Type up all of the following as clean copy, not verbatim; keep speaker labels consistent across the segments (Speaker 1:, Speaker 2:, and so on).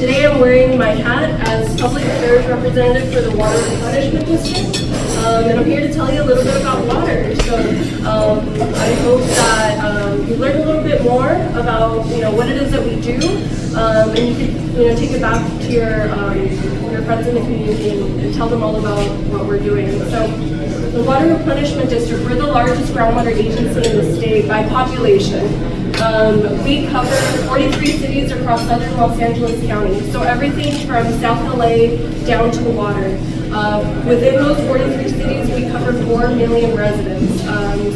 Speaker 1: Today I'm wearing my hat as Public Affairs Representative for the Water Replenishment District, and I'm here to tell you a little bit about water. So I hope that you learn a little bit more about what it is that we do, and you can take it back to your friends in the community and tell them all about what we're doing. So the Water Replenishment District, we're the largest groundwater agency in the state by population. We cover 43 cities across southern Los Angeles County, so everything from South LA down to the water. Within those 43 cities, we cover 4 million residents.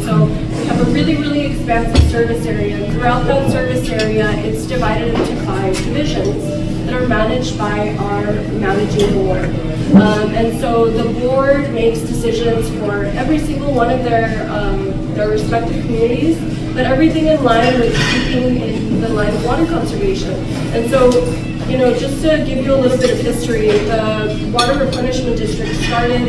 Speaker 1: So we have a really, really expansive service area. Throughout that service area, it's divided into 5 divisions that are managed by our managing board. And so the board makes decisions for every single one of their respective communities, but everything in line with keeping in the line of water conservation. And so, just to give you a little bit of history, the Water Replenishment District started in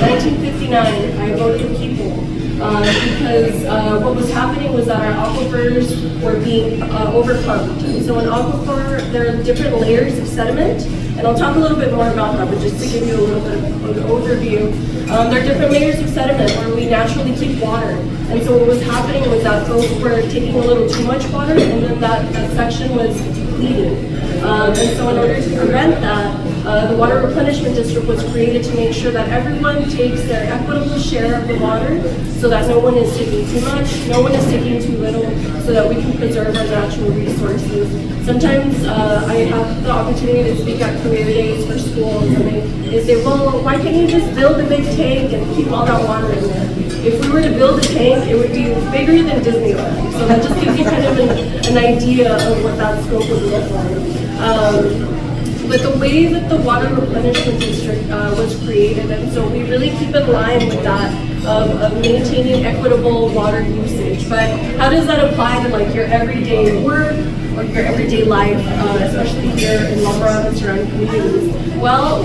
Speaker 1: 1959 by a vote of the people, because what was happening was that our aquifers were being overpumped. And so an aquifer, there are different layers of sediment, and I'll talk a little bit more about that, but just to give you a little bit of an overview, there are different layers of sediment where we naturally keep water. And so what was happening was that folks were taking a little too much water, and then that section was depleted. And so in order to prevent that, the Water Replenishment District was created to make sure that everyone takes their equitable share of the water, so that no one is taking too much, no one is taking too little, so that we can preserve our natural resources. Sometimes I have the opportunity to speak at career days for schools, and they say, well, why can't you just build a big tank and keep all that water in there? If we were to build a tank, it would be bigger than Disneyland. So that just gives you kind of an idea of what that scope would look like. But the way that the Water Replenishment District was created, and so we really keep in line with that of maintaining equitable water usage. But how does that apply to like your everyday work or your everyday life, especially here in La Mirada and surrounding communities? Well,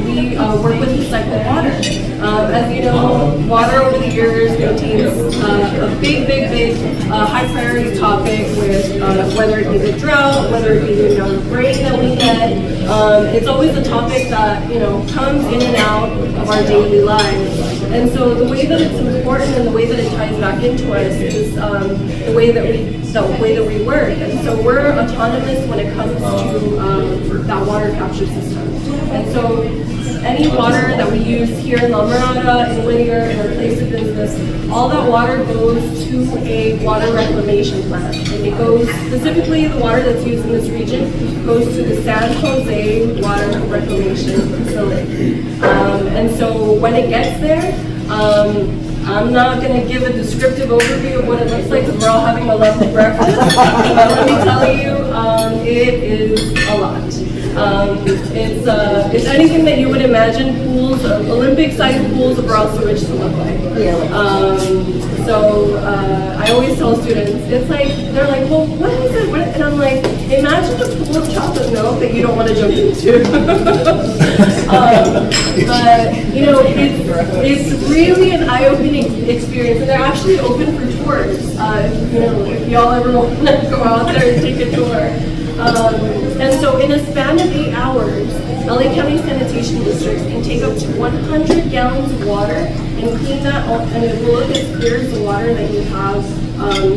Speaker 1: we work with recycled water. As you know, water over the years maintains a big high priority topic with whether it be the drought, whether it be the amount of rain that we get. It's always a topic that comes in and out of our daily lives. And so the way that it's important and the way that it ties back into us is the way that we work. And so we're autonomous when it comes to that water capture system. And so any water that we use here in La Mirada, in Whittier, in our place of business, all that water goes to a water reclamation plant. And it goes, specifically the water that's used in this region, goes to the San Jose Water Reclamation Facility. And so when it gets there, I'm not going to give a descriptive overview of what it looks like because we're all having a lovely breakfast. But let me tell you, it is a lot. It's anything that you would imagine pools, Olympic-sized pools of raw sewage to look like. So I always tell students, it's like, they're like, well, what is it? And I'm like, imagine a pool of chocolate milk that you don't want to jump into. But, it's really an eye-opening experience, and they're actually open for tours. If y'all ever want to go out there and take a tour. And so in a span of 8 hours, LA County Sanitation Districts can take up to 100 gallons of water and clean that up, and it will look as clear as the water that you have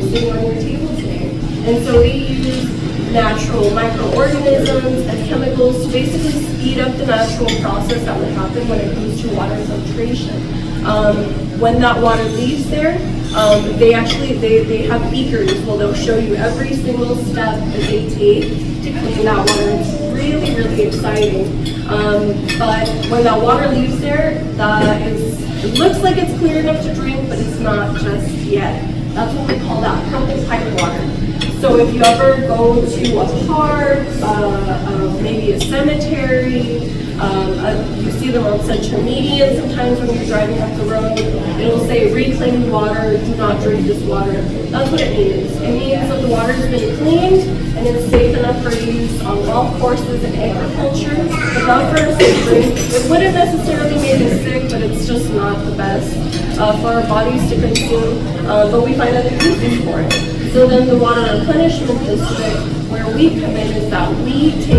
Speaker 1: sitting on your table today. And so they use natural microorganisms and chemicals to basically speed up the natural process that would happen when it comes to water filtration. When that water leaves there, they have beakers. Well, they'll show you every single step that they take to clean that water. It's really, really exciting. But when that water leaves there, it looks like it's clear enough to drink, but it's not just yet. That's what we call that purple pipe water. So if you ever go to a park, maybe a cemetery, you see them on Central Media sometimes when you're driving up the road, it'll say reclaimed water, do not drink this water. That's what it means. It means that the water's been cleaned and it's safe enough for use on golf courses and agriculture, but not for us to drink. It wouldn't necessarily make us sick, but it's just not the best for our bodies to consume, but we find other uses for it. So then the Water Replenishment District, where we come in, is that we take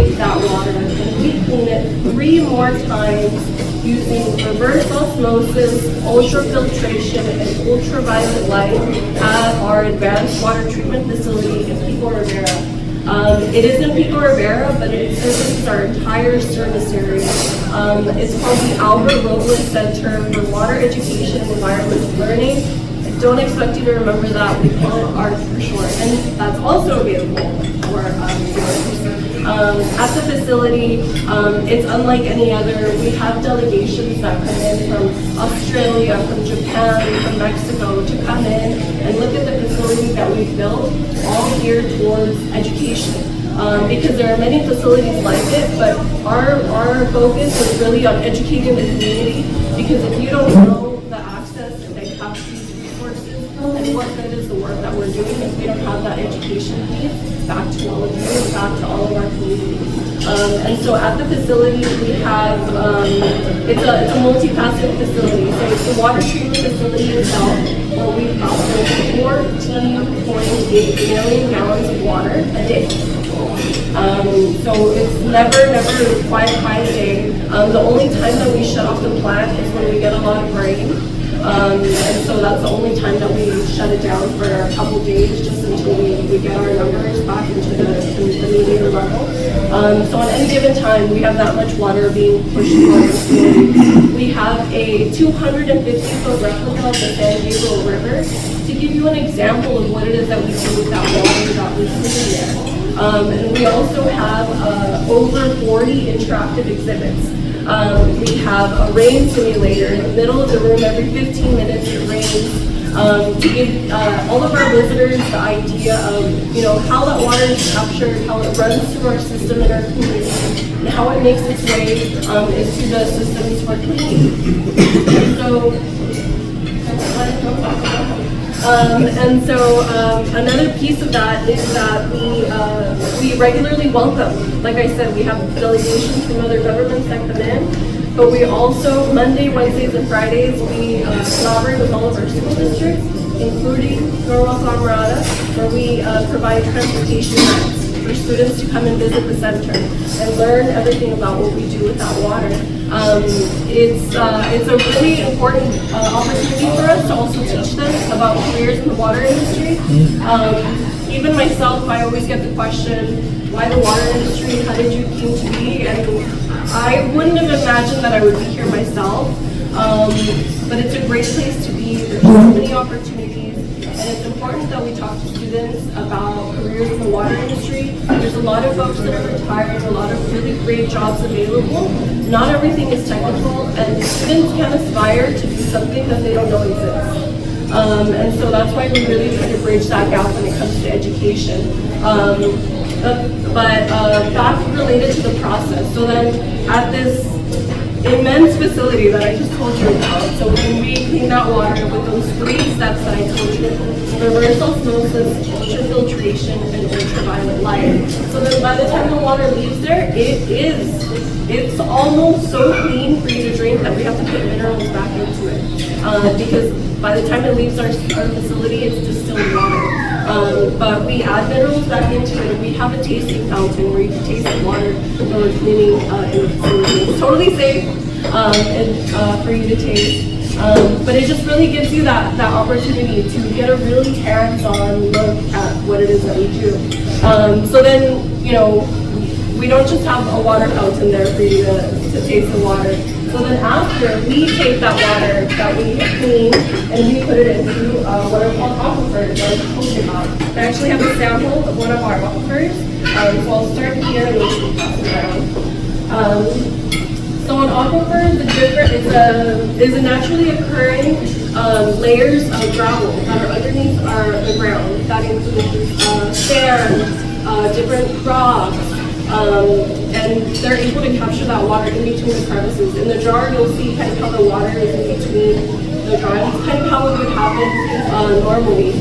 Speaker 1: 3 more times using reverse osmosis, ultrafiltration, and ultraviolet light at our advanced water treatment facility in Pico Rivera. It is in Pico Rivera, but it services our entire service area. It's called the Albert Robles Center for Water Education and Environmental Learning. I don't expect you to remember that. We call it ART for short, and that's also available for viewers. At the facility, it's unlike any other. We have delegations that come in from Australia, from Japan, from Mexico to come in and look at the facility that we've built, all geared towards education. Because there are many facilities like it, but our focus is really on educating the community, because if you don't know the access and they have these resources, and what good is the work that we're doing if we don't have that education piece back to all of you and back to all of our communities. And so at the facility we have, it's a multifaceted facility. So it's the water treatment facility itself, where we process 14.8 million gallons of water a day. So it's never quiet day. The only time that we shut off the plant is when we get a lot of rain. And so that's the only time that we shut it down for a couple days, just until we get our numbers back into the mediator level. So on any given time, we have that much water being pushed through our facility. We have a 250-foot replica of the San Diego River to give you an example of what it is that we do with that water that we clean there. And we also have over 40 interactive exhibits. We have a rain simulator in the middle of the room. Every 15 minutes it rains, to give all of our visitors the idea of how that water is captured, how it runs through our system in our community, and how it makes its way into the systems for cleaning. Another piece of that is that we regularly welcome. Like I said, we have delegations from other governments that come in, but we also, Monday, Wednesdays, and Fridays, we collaborate with all of our school districts, including Norwalk Camarada, where we provide transportation rides for students to come and visit the center and learn everything about what we do with that water. It's a really important opportunity for us to also teach them about careers in the water industry. Even myself, I always get the question, why the water industry? How did you come to be? And I wouldn't have imagined that I would be here myself. But it's a great place to be. There's so many opportunities, and it's important that we talk to students about careers in the water industry. There's a lot of folks that are retired, a lot of really great jobs available. Not everything is technical, and students can aspire to do something that they don't know exists. And so that's why we really try to bridge that gap when it comes to education. But back related to the process. So then at this immense facility that I just told you about, so when we clean that water with those 3 steps that I told you, reverse osmosis, ultrafiltration, and ultraviolet light. So then by the time the water leaves there, it's almost so clean for you to drink that we have to put minerals back into it. Because by the time it leaves our facility, it's distilled water. But we add minerals back into it, and we have a tasting fountain where you can taste the water when we're cleaning in the facility. It's totally safe for you to taste. But it just really gives you that opportunity to get a really hands-on look at what it is that we do. So then, we don't just have a water fountain there for you to taste the water. So then after, we take that water that we clean and we put it into what are called aquifers, that I told you about. I actually have a sample of one of our aquifers. So I'll start here and we'll pass it around. So an aquifer is a naturally occurring layers of gravel that are underneath the ground. That includes sand, different rocks, and they're able to capture that water in between the crevices. In the jar, you'll see kind of how the water is in between the jar. It's kind of how it would happen normally,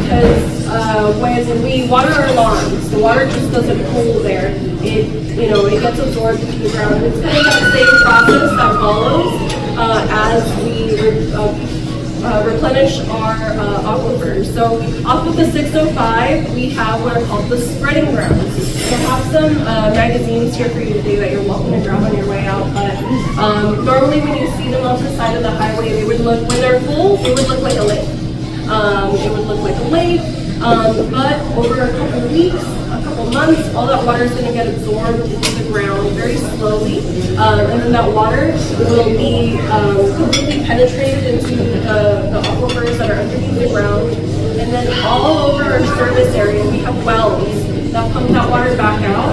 Speaker 1: because when we water our lawns, the water just doesn't pool there. It gets absorbed into the ground. It's kind of that same process that follows as we replenish our aquifers. So off of the 605, we have what are called the spreading grounds. So I have some magazines here for you today that you're welcome to grab on your way out. But normally when you see them off the side of the highway, they would look, when they're full, they would look like a lake. It would look like a lake, but over a couple of weeks, a couple months, all that water is going to get absorbed into the ground very slowly, and then that water will be completely penetrated into the aquifers that are underneath the ground, and then all over our service area we have wells that pump that water back out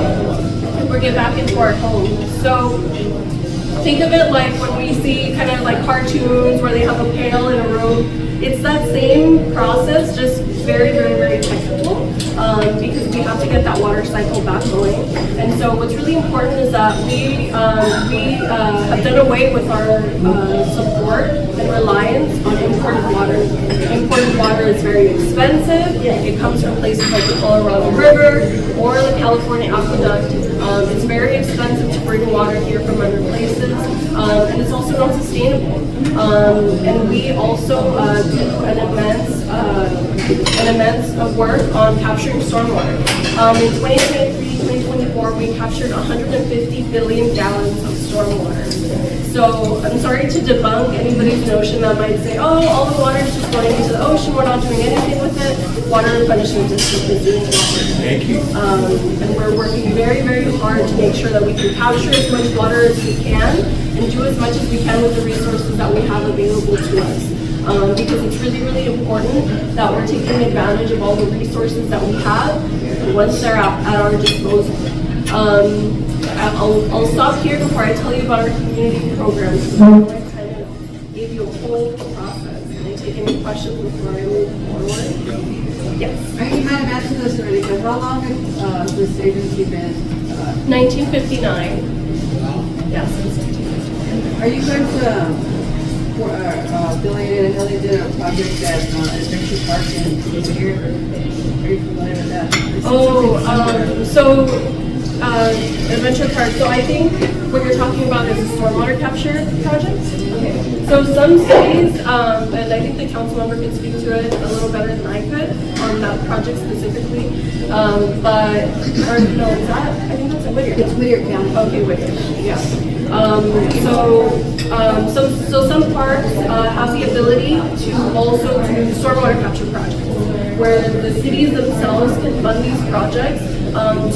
Speaker 1: and bring it back into our homes. So think of it like when we see kind of like cartoons where they have a pail in a room. It's that same process, just very, very, very technical, because we have to get that water cycle back going. And so what's really important is that we have done away with our support and reliance on imported water. Imported water is very expensive. It comes from places like the Colorado River or the California Aqueduct. It's very expensive to bring water here from other places, and it's also not sustainable. And we also do an immense work on capturing stormwater. In 2023-2024, we captured 150 billion gallons of stormwater. So I'm sorry to debunk anybody's notion that might say, oh, all the water is just going into the ocean, we're not doing anything with it. Water Replenishment District is doing it.
Speaker 2: Thank you.
Speaker 1: And we're working very, very hard to make sure that we can capture as much water as we can and do as much as we can with the resources that we have available to us. Because it's really, really important that we're taking advantage of all the resources that we have once they're at our disposal. I'll stop here before I tell you about our community programs. I want to kind of give you a whole process. Can I take any questions before I move forward? Yes.
Speaker 3: I think you might have answered this already, but how long has this agency been?
Speaker 1: 1959. Yes, since 1959.
Speaker 3: Are you going to, Billy and Ellie did a project at Adventure Park in Whittier? Are you familiar with that?
Speaker 1: Adventure Park. So I think what you're talking about is a stormwater capture project. Okay. So some cities, and I think the council member could speak to it a little better than I could on that project specifically. Or no, is that? I think that's in Whittier.
Speaker 3: It's Whittier County.
Speaker 1: Okay, Whittier. Yeah. So some parks have the ability to also do stormwater capture projects, where the cities themselves can fund these projects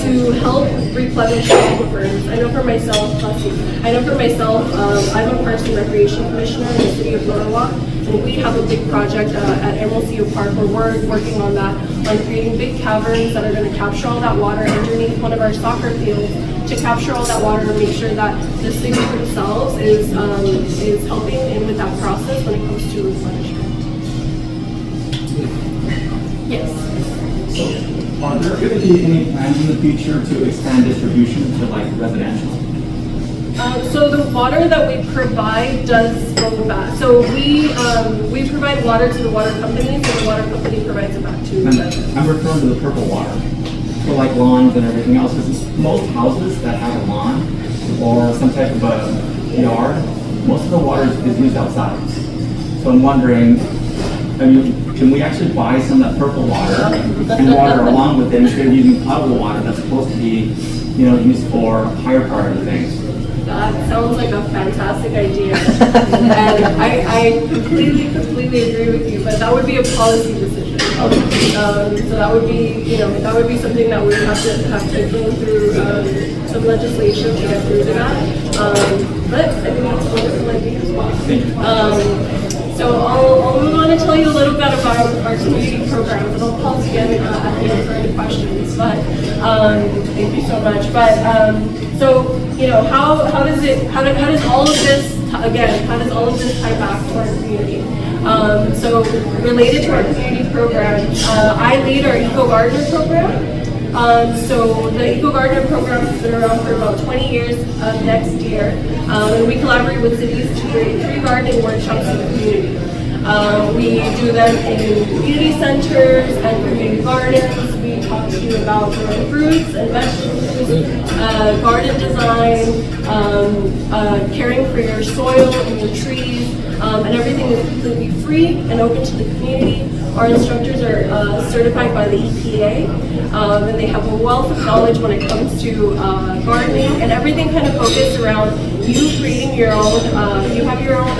Speaker 1: to help replenish aquifers. I know for myself, I'm a Parks and Recreation Commissioner in the city of Norwalk, and we have a big project at Emerald Park where we're working on that, on creating big caverns that are going to capture all that water underneath one of our soccer fields, to capture all that water and make sure that the city themselves is helping in with that process when it comes to replenishment. Yes.
Speaker 2: Are there going to be any plans in the future to expand distribution to like residential?
Speaker 1: So the water that we provide does go back. So we provide water to the water company, and the water company provides it back to residents.
Speaker 2: I'm referring to the purple water for like lawns and everything else. Because most houses that have a lawn or some type of a yard, most of the water is used outside. So I'm wondering, can we actually buy some of that purple water and water along with it instead of using potable water that's supposed to be, used for higher priority things?
Speaker 1: That sounds like a fantastic idea, and I completely agree with you. But that would be a policy decision.
Speaker 2: Okay.
Speaker 1: So that would be something that we would have to go through some legislation to get through to that. But I think that's a wonderful idea as well. So I'll move on and tell you a little bit about our community programs, and I'll pause again at the end for any questions. But thank you so much. But how does all of this tie back to our community? So related to our community program, I lead our Eco Gardener program. So the Eco Gardener program has been around for about 20 years next year, and we collaborate with cities to create 3 gardening workshops in the community. We do them in community centers and community gardens. We talk to you about growing fruits and vegetables, garden design, caring for your soil and your trees, and everything is completely free and open to the community. Our instructors are certified by the EPA, and they have a wealth of knowledge when it comes to gardening, and everything kind of focused around you creating your own, you have your own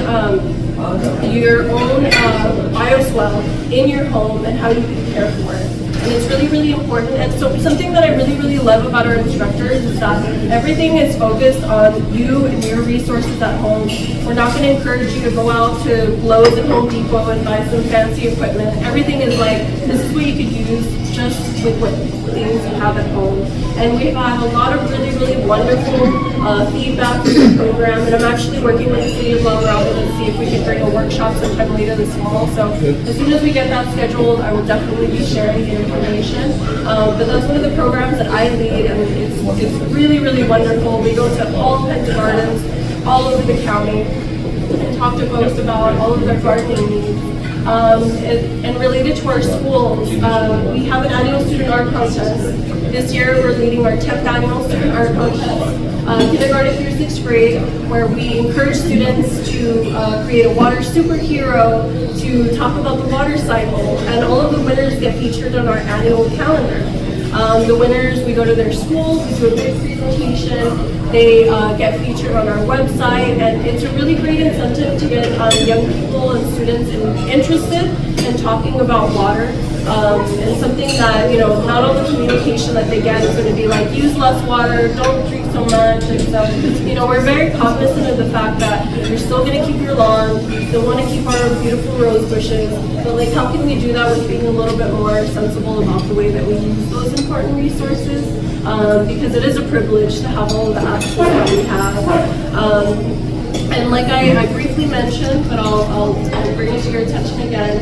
Speaker 1: bioswale in your home and how you can care for it. And it's really, really important. And so something that I really, really love about our instructors is that everything is focused on you and your resources at home. We're not going to encourage you to go out to Lowe's and Home Depot and buy some fancy equipment. Everything is like, this is what you could use just with what things you have at home. And we've had a lot of really, really wonderful feedback from the program. And I'm actually working with the City of La Mirada to see if we can bring a workshop sometime later this fall. So as soon as we get that scheduled, I will definitely be sharing the information. But that's one of the programs that I lead, and it's really, really wonderful. We go to all kinds of gardens all over the county and talk to folks about all of their gardening needs. And related to our schools, we have an annual student art contest. This year we're leading our 10th annual student art contest, kindergarten through 6th grade, where we encourage students to create a water superhero, to talk about the water cycle, and all of the winners get featured on our annual calendar. The winners, we go to their schools, we do a big presentation, they get featured on our website, and it's a really great incentive to get young people and students interested in talking about water. And something that, you know, not all the communication that they get is going to be like, use less water, don't drink so much. And so, you know, we're very cognizant of the fact that you're still going to keep your lawn, you still want to keep our beautiful rose bushes, but like, how can we do that with being a little bit more sensible about the way that we use those important resources? Because it is a privilege to have all of the access that we have. And like I briefly mentioned, but I'll bring it to your attention again,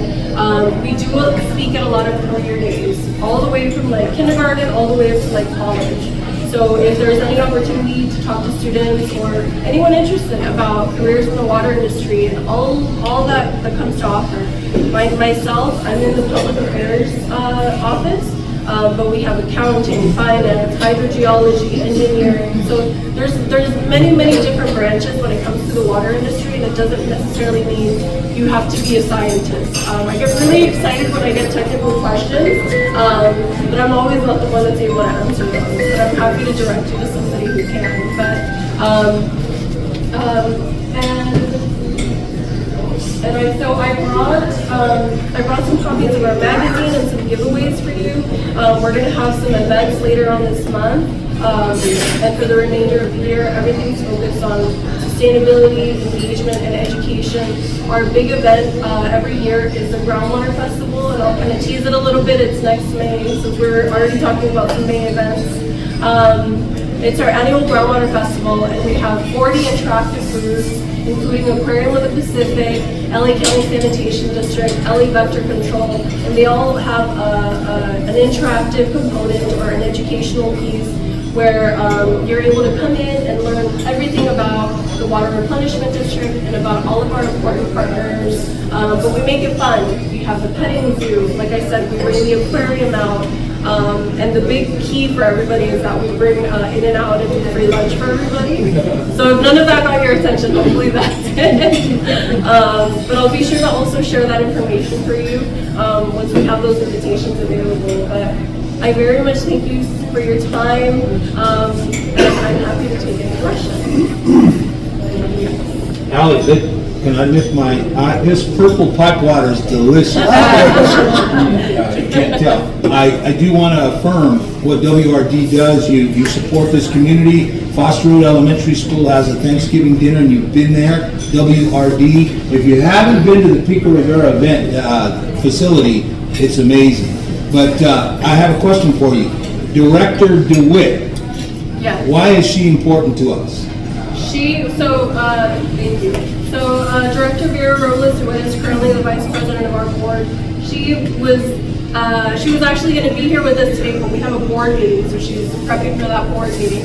Speaker 1: we do speak at a lot of career days, all the way from like kindergarten all the way up to like college. So if there's any opportunity to talk to students or anyone interested about careers in the water industry and all that comes to offer, myself, I'm in the public affairs office. But we have accounting, finance, hydrogeology, engineering. So there's many, many different branches when it comes to the water industry, and it doesn't necessarily mean you have to be a scientist. I get really excited when I get technical questions, but I'm always not the one that's able to answer them. But I'm happy to direct you to somebody who can. So I brought some copies of our magazine and some giveaways for you. We're going to have some events later on this month, and for the remainder of the year, everything's focused on sustainability, engagement, and education. Our big event every year is the Groundwater Festival, and I'll kind of tease it a little bit. It's next May, since we're already talking about some May events. It's our annual Groundwater Festival, and we have 40 interactive booths, including Aquarium of the Pacific, LA County Sanitation District, LA Vector Control, and they all have an interactive component or an educational piece where you're able to come in and learn everything about the Water Replenishment District and about all of our important partners, but we make it fun. We have the petting zoo, like I said, we bring the aquarium out. And the big key for everybody is that we bring in and out and do free lunch for everybody. So if none of that got your attention, hopefully that's it. But I'll be sure to also share that information for you once we have those invitations available. But I very much thank you for your time, and I'm happy to take any questions.
Speaker 4: Allie, can I lift my this purple pipe water is delicious. You can't tell. I do want to affirm what WRD does. You support this community. Foster Road Elementary School has a Thanksgiving dinner, and you've been there. WRD. If you haven't been to the Pico Rivera event facility, it's amazing. But I have a question for you. Director DeWitt.
Speaker 1: Yeah.
Speaker 4: Why is she important to us?
Speaker 1: Thank you. So Director Vera Robles, who is currently the Vice President of our board, she was She was actually going to be here with us today, but we have a board meeting, so she's prepping for that board meeting.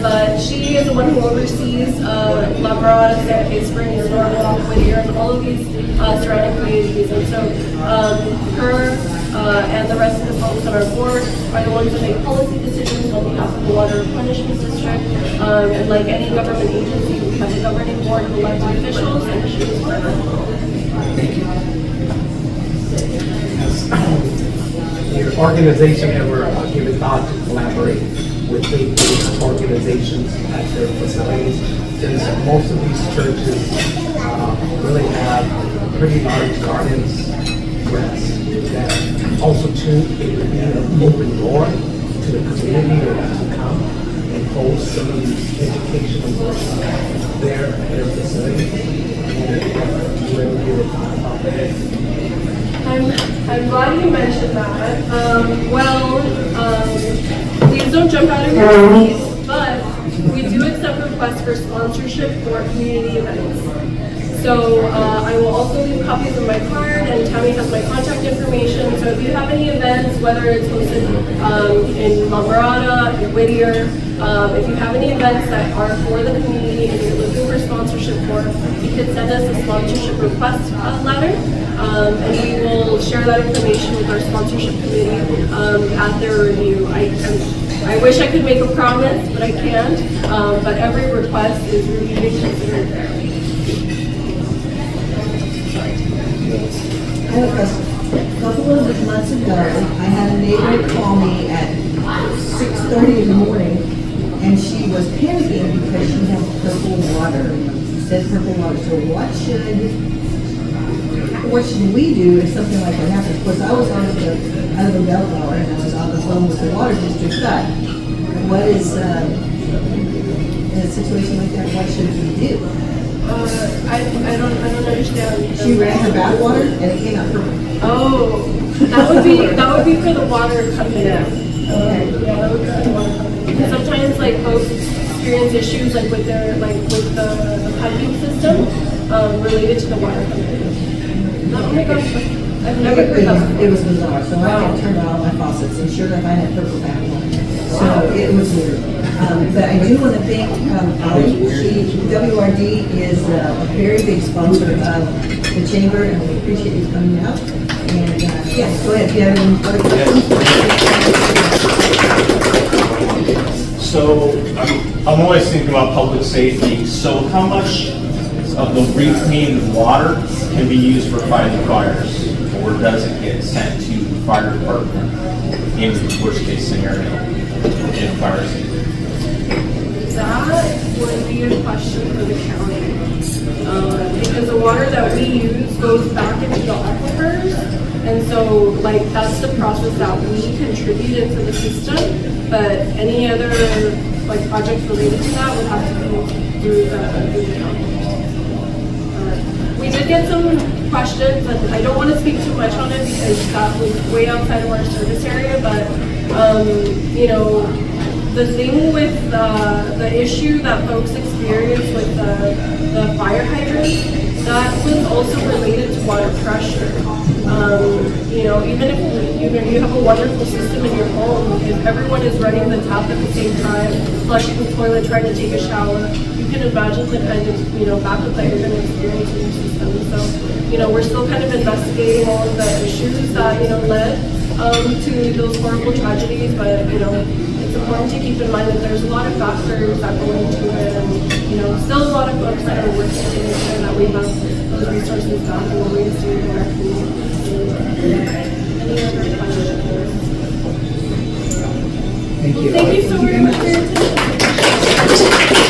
Speaker 1: But she is the one who oversees La Mirada, Santa Fe Springs, Norwalk, Whittier, and all of these surrounding communities. And so her and the rest of the folks on our board are the ones that make policy decisions on behalf of the Water Replenishment District. And like any government agency, we have a governing board of elected officials, and she is one of them.
Speaker 5: Thank you. Has your organization ever given thought to collaborate with faith-based organizations at their facilities? Since most of these churches really have pretty large gardens, yes, that also too it would be an open door to the community to come and host some of these educational workshops there at their facilities. You ever give a thought about that?
Speaker 1: I'm glad you mentioned that. Please don't jump out of your seats, but we do accept requests for sponsorship for community events. So I will also leave copies of my card, and Tammy has my contact information. So if you have any events, whether it's hosted in La Mirada, in Whittier, if you have any events that are for the community and you're looking for sponsorship for, you can send us a sponsorship request letter, and we will share that information with our sponsorship committee at their review. I wish I could make a promise, but I can't. But every request is reviewed and considered fairly.
Speaker 6: I have a question. A couple of months ago, I had a neighbor call me at 6:30 in the morning, and she was panicking because she has purple water. She said purple water. So what should we do if something like that happens? Of course, I was out of the bellflower, and I was on the phone with the water district. But what is in a situation like that? What should we do?
Speaker 1: I don't understand.
Speaker 6: She ran her bathwater, and it came out purple.
Speaker 1: Oh, that would be for the water coming in.
Speaker 6: Okay.
Speaker 1: Yeah, that would be for the water coming in. Sometimes like folks experience issues like with their the piping system related to the water coming in. Oh my gosh, I've never heard that.
Speaker 6: It was bizarre. So I had turned on all my faucets, and sure enough, I had purple bathwater. So it was weird. But I do want to thank Ali. WRD is a very big sponsor of the chamber, and we appreciate you coming out. And yes, go ahead if you have any other questions.
Speaker 7: So I'm always thinking about public safety. So how much of the reclaimed water can be used for fighting fires, or does it get sent to the fire department in the worst case scenario in a fire season?
Speaker 1: That would be a question for the county. Because the water that we use goes back into the aquifers, and so like that's the process that we contribute into the system. But any other like projects related to that would have to go through the county. We did get some questions, and I don't want to speak too much on it because that was way outside of our service area. But you know, the thing with the issue that folks experience with the fire hydrants, that was also related to water pressure. You know, even if you have a wonderful system in your home, if everyone is running the tap at the same time, flushing the toilet, trying to take a shower, you can imagine the kind of, you know, backup that you're going to experience in your system. So, you know, we're still kind of investigating all of the issues that, you know, led to those horrible tragedies, but, you know, it's important to keep in mind that there's a lot of factors that go into it, and, you know, still a lot of folks that are working to make sure that we have those resources back in the ways to directly. Any other questions?
Speaker 5: Thank you.
Speaker 1: Thank you so very much for your attention.